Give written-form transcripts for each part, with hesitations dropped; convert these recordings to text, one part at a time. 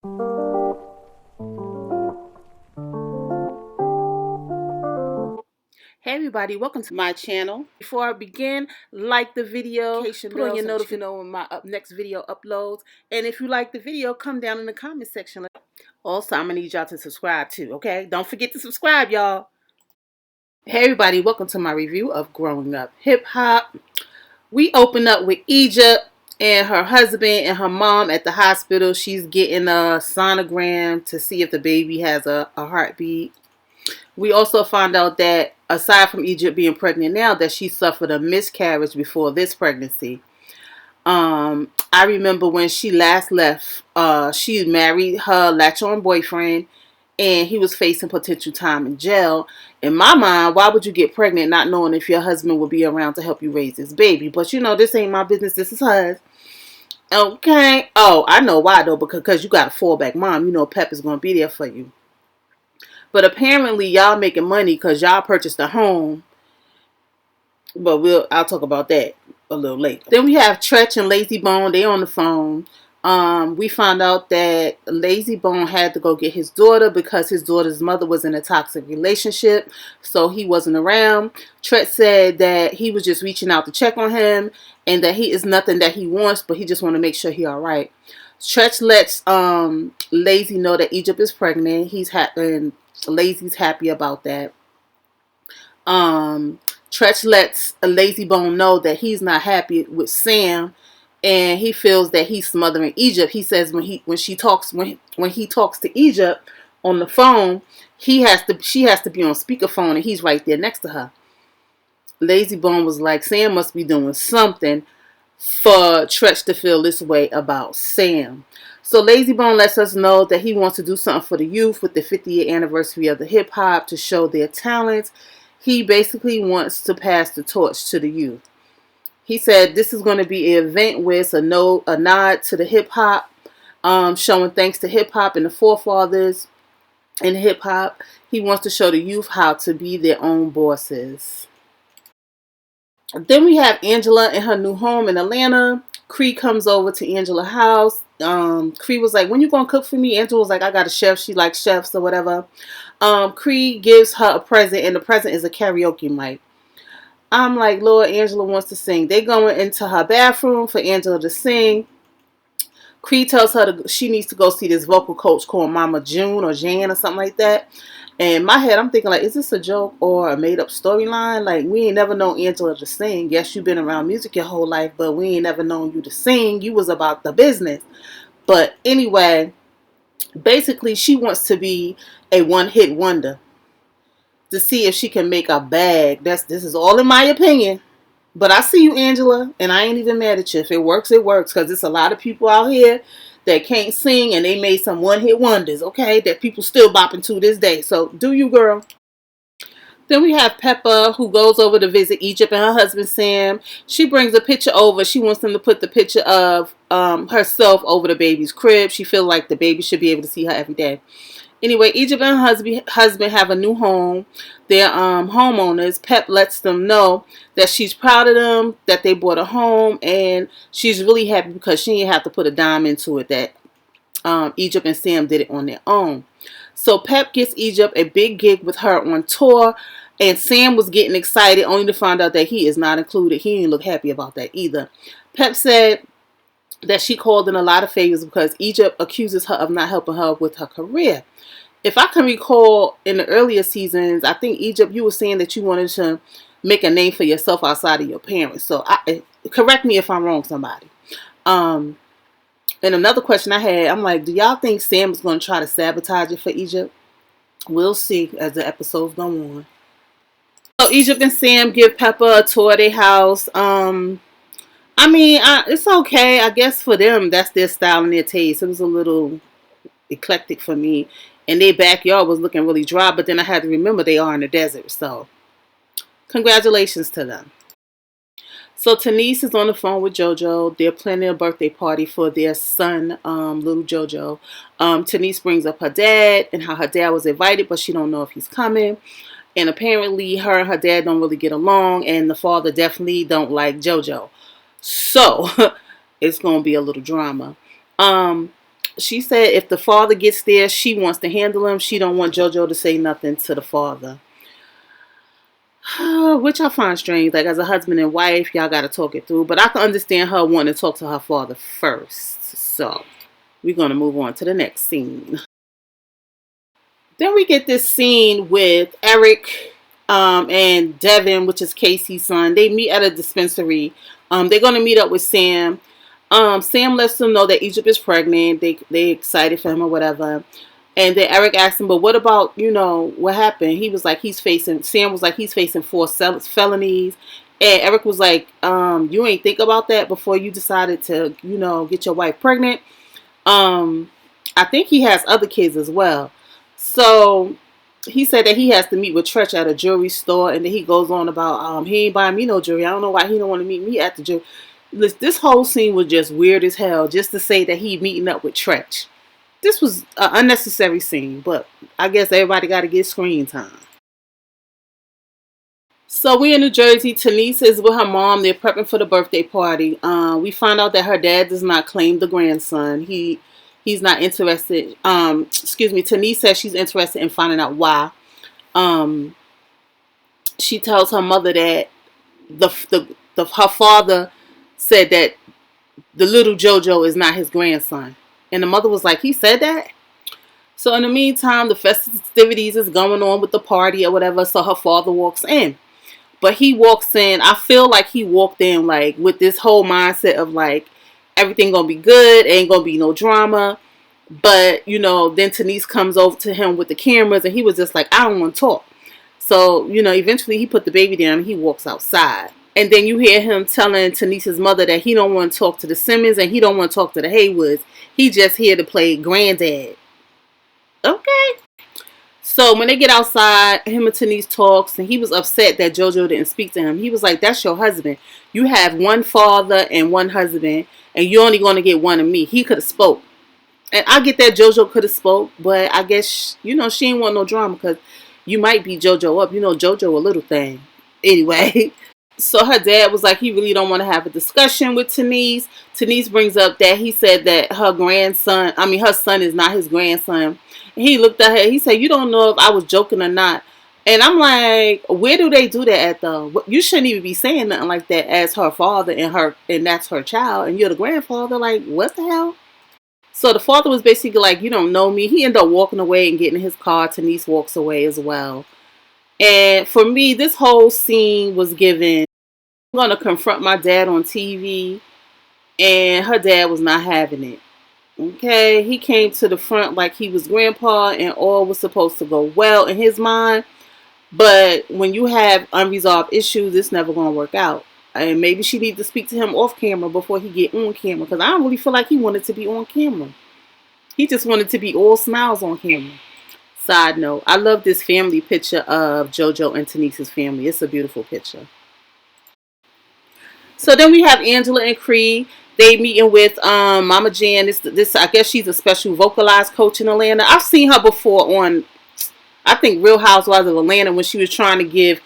Hey everybody, welcome to my channel. Before I begin, like the video, put on your notification to know when my next video uploads. And if you like the video, come down in the comment section. Also, I'm gonna need y'all to subscribe too, okay? Don't forget to subscribe, y'all. Hey everybody, welcome to my review of Growing Up Hip Hop. We open up with Egypt and her husband and her mom at the hospital. She's getting a sonogram to see if the baby has a heartbeat. We also found out that aside from Egypt being pregnant now, that she suffered a miscarriage before this pregnancy. I remember when she last left, she married her latch-on boyfriend, and he was facing potential time in jail. In my mind, why would you get pregnant not knowing if your husband will be around to help you raise this baby? But you know, this ain't my business. This is hers. Okay. Oh, I know why though, because you got a fallback mom. You know Pep is going to be there for you. But apparently y'all making money because y'all purchased a home. But I'll talk about that a little later. Then we have Tretch and Lazy Bone. They on the phone. We found out that Lazy Bone had to go get his daughter because his daughter's mother was in a toxic relationship, so he wasn't around. Tretch said that he was just reaching out to check on him and that he is nothing that he wants, but he just want to make sure he all right. Tretch lets Lazy know that Egypt is pregnant. He's happy, and Lazy's happy about that. Tretch lets a Lazy Bone know that he's not happy with Sam, and he feels that he's smothering Egypt. He says when he talks to Egypt on the phone, she has to be on speakerphone, and he's right there next to her. Lazy Bone was like, Sam must be doing something for Tretch to feel this way about Sam. So Lazy Bone lets us know that he wants to do something for the youth with the 50th anniversary of the hip hop to show their talents. He basically wants to pass the torch to the youth. He said this is going to be an event where it's a nod to the hip hop, showing thanks to hip hop and the forefathers in hip hop. He wants to show the youth how to be their own bosses. Then we have Angela in her new home in Atlanta. Cree comes over to Angela's house. Cree was like, when you gonna cook for me? Angela was like, I got a chef. She likes chefs or whatever. Cree gives her a present, and the present is a karaoke mic. I'm like, Lord, Angela wants to sing. They going into her bathroom for Angela to sing. Cree tells her she needs to go see this vocal coach called Mama June or Jan or something like that. And in my head, I'm thinking, like, is this a joke or a made-up storyline? Like, we ain't never known Angela to sing. Yes, you've been around music your whole life, but we ain't never known you to sing. You was about the business. But anyway, basically, she wants to be a one-hit wonder to see if she can make a bag. This is all in my opinion. But I see you, Angela, and I ain't even mad at you. If it works, it works. Because there's a lot of people out here that can't sing, and they made some one-hit wonders, okay? That people still bopping to this day. So, do you, girl. Then we have Peppa, who goes over to visit Egypt and her husband, Sam. She brings a picture over. She wants them to put the picture of herself over the baby's crib. She feels like the baby should be able to see her every day. Anyway, Egypt and her husband have a new home. They're homeowners. Pep lets them know that she's proud of them, that they bought a home, and she's really happy because she didn't have to put a dime into it, that Egypt and Sam did it on their own. So Pep gets Egypt a big gig with her on tour, and Sam was getting excited only to find out that he is not included. He didn't look happy about that either. Pep said that she called in a lot of favors because Egypt accuses her of not helping her with her career. If I can recall in the earlier seasons, I think Egypt, you were saying that you wanted to make a name for yourself outside of your parents. So correct me if I'm wrong, somebody. And another question I had, I'm like, do y'all think Sam is going to try to sabotage it for Egypt? We'll see as the episodes go on. So Egypt and Sam give Peppa a tour of their house. I mean, it's okay. I guess for them, that's their style and their taste. It was a little eclectic for me. And their backyard was looking really dry, but then I had to remember they are in the desert. So, congratulations to them. So, Tanise is on the phone with JoJo. They're planning a birthday party for their son, little JoJo. Tanise brings up her dad and how her dad was invited, but she don't know if he's coming. And apparently, her and her dad don't really get along, and the father definitely don't like JoJo. So, it's going to be a little drama. She said if the father gets there, she wants to handle him. She don't want JoJo to say nothing to the father. Which I find strange. Like, as a husband and wife, y'all got to talk it through. But I can understand her wanting to talk to her father first. So, we're going to move on to the next scene. Then we get this scene with Eric and Devin, which is Casey's son. They meet at a dispensary. They're going to meet up with Sam. Sam lets them know that Egypt is pregnant. They excited for him or whatever. And then Eric asked him, but what about, what happened? He was like, Sam was like, he's facing 4 felonies. And Eric was like, you ain't think about that before you decided to, get your wife pregnant. I think he has other kids as well. So he said that he has to meet with Tretch at a jewelry store. And then he goes on about, he ain't buying me no jewelry. I don't know why he don't want to meet me at the jewelry. This whole scene was just weird as hell, just to say that he meeting up with Tretch. This was an unnecessary scene, but I guess everybody got to get screen time. So we're in New Jersey. Tanise is with her mom. They're prepping for the birthday party. We find out that her dad does not claim the grandson. He's not interested. Tanise says she's interested in finding out why. She tells her mother that her father said that the little JoJo is not his grandson. And the mother was like, he said that? So in the meantime, the festivities is going on with the party or whatever. So her father walks in. But he walks in, I feel like he walked in like with this whole mindset of like, everything gonna be good, ain't gonna be no drama. But, then Tanise comes over to him with the cameras and he was just like, I don't want to talk. So, eventually he put the baby down and he walks outside. And then you hear him telling Tanise's mother that he don't want to talk to the Simmons and he don't want to talk to the Haywoods. He just here to play granddad. Okay. So when they get outside, him and Tanise talks, and he was upset that JoJo didn't speak to him. He was like, that's your husband. You have one father and one husband, and you're only going to get one of me. He could have spoke. And I get that JoJo could have spoke, but I guess, she ain't want no drama because you might beat JoJo up. JoJo a little thing. Anyway. So her dad was like, he really don't want to have a discussion with Tanise. Tanise brings up that he said that her son is not his grandson. And he looked at her, he said, you don't know if I was joking or not. And I'm like, where do they do that at though? You shouldn't even be saying nothing like that as her father and that's her child. And you're the grandfather. Like, what the hell? So the father was basically like, you don't know me. He ended up walking away and getting in his car. Tanise walks away as well. And for me, this whole scene was given, I'm going to confront my dad on TV. And her dad was not having it. Okay, he came to the front like he was grandpa and all was supposed to go well in his mind. But when you have unresolved issues, it's never going to work out. And maybe she needs to speak to him off camera before he get on camera. Because I don't really feel like he wanted to be on camera. He just wanted to be all smiles on camera. Side note, I love this family picture of JoJo and Tanise's family. It's a beautiful picture. So then we have Angela and Creed. They meeting with Mama Jan. This I guess she's a special vocalized coach in Atlanta. I've seen her before on, I think, Real Housewives of Atlanta when she was trying to give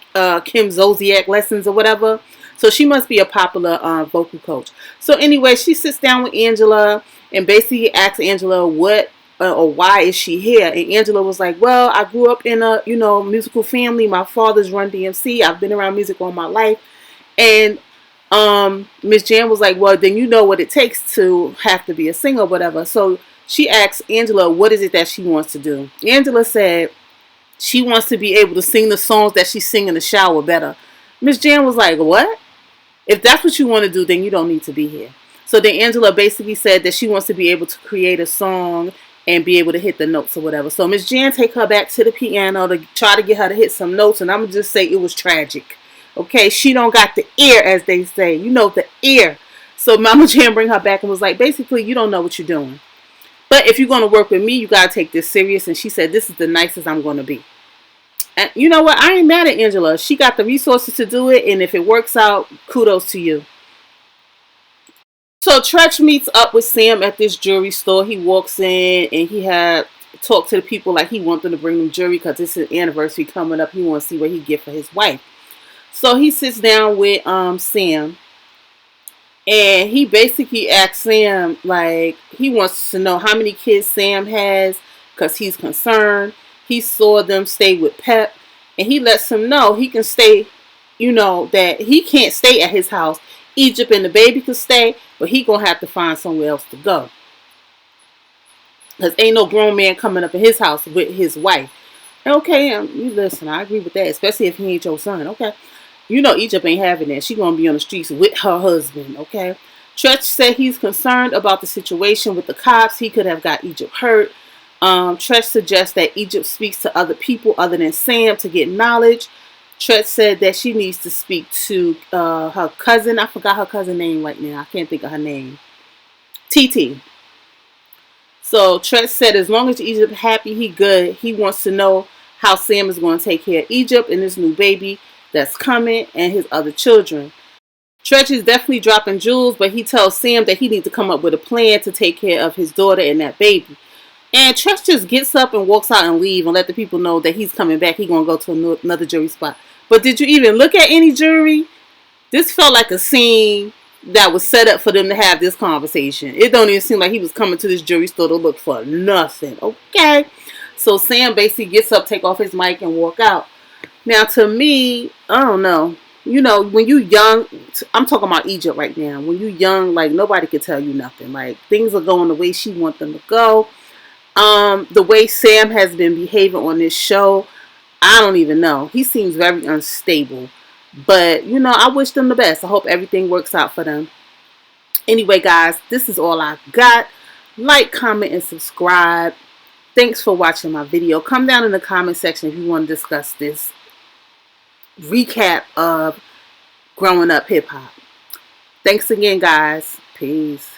Kim Zolciak lessons or whatever. So she must be a popular vocal coach. So anyway, she sits down with Angela and basically asks Angela what or why is she here. And Angela was like, well, I grew up in a musical family. My father's Run DMC. I've been around music all my life. And Miss Jan was like, well, then you know what it takes to have to be a singer or whatever. So she asked Angela, what is it that she wants to do? Angela said she wants to be able to sing the songs that she sing in the shower better. Miss Jan was like, what? If that's what you want to do, then you don't need to be here. So then Angela basically said that she wants to be able to create a song and be able to hit the notes or whatever. So Miss Jan take her back to the piano to try to get her to hit some notes. And I'm going to just say it was tragic. Okay, she don't got the ear, as they say. The ear. So Mama Jan bring her back and was like, basically, you don't know what you're doing. But if you're going to work with me, you got to take this serious. And she said, this is the nicest I'm going to be. And you know what? I ain't mad at Angela. She got the resources to do it. And if it works out, kudos to you. So Tretch meets up with Sam at this jewelry store. He walks in and he had talked to the people like he want them to bring them jewelry because it's his anniversary coming up. He wants to see what he get for his wife. So he sits down with Sam. And he basically asked Sam, like, he wants to know how many kids Sam has because he's concerned. He saw them stay with Pep, and he lets him know he can stay, that he can't stay at his house. Egypt and the baby could stay, but he gonna have to find somewhere else to go. Because ain't no grown man coming up in his house with his wife. Okay, you listen, I agree with that, especially if he ain't your son, okay? Egypt ain't having that. She gonna be on the streets with her husband, okay? Tretch said he's concerned about the situation with the cops. He could have got Egypt hurt. Tretch suggests that Egypt speaks to other people other than Sam to get knowledge. Tretch said that she needs to speak to her cousin. I forgot her cousin name right now. I can't think of her name. TT. So Tretch said as long as Egypt happy, he good. He wants to know how Sam is going to take care of Egypt and this new baby that's coming and his other children. Tretch is definitely dropping jewels, but he tells Sam that he needs to come up with a plan to take care of his daughter and that baby. And Tretch just gets up and walks out and leave and let the people know that he's coming back. He's going to go to another jury spot. But did you even look at any jury? This felt like a scene that was set up for them to have this conversation. It don't even seem like he was coming to this jury store to look for nothing. Okay. So Sam basically gets up, take off his mic, and walk out. Now, to me, I don't know. When you young, I'm talking about Egypt right now. When you young, like, nobody can tell you nothing. Like, things are going the way she wants them to go. The way Sam has been behaving on this show, I don't even know. He seems very unstable. But, I wish them the best. I hope everything works out for them. Anyway, guys, this is all I got. Like, comment, and subscribe. Thanks for watching my video. Come down in the comment section if you want to discuss this recap of growing up hip hop. Thanks again, guys. Peace.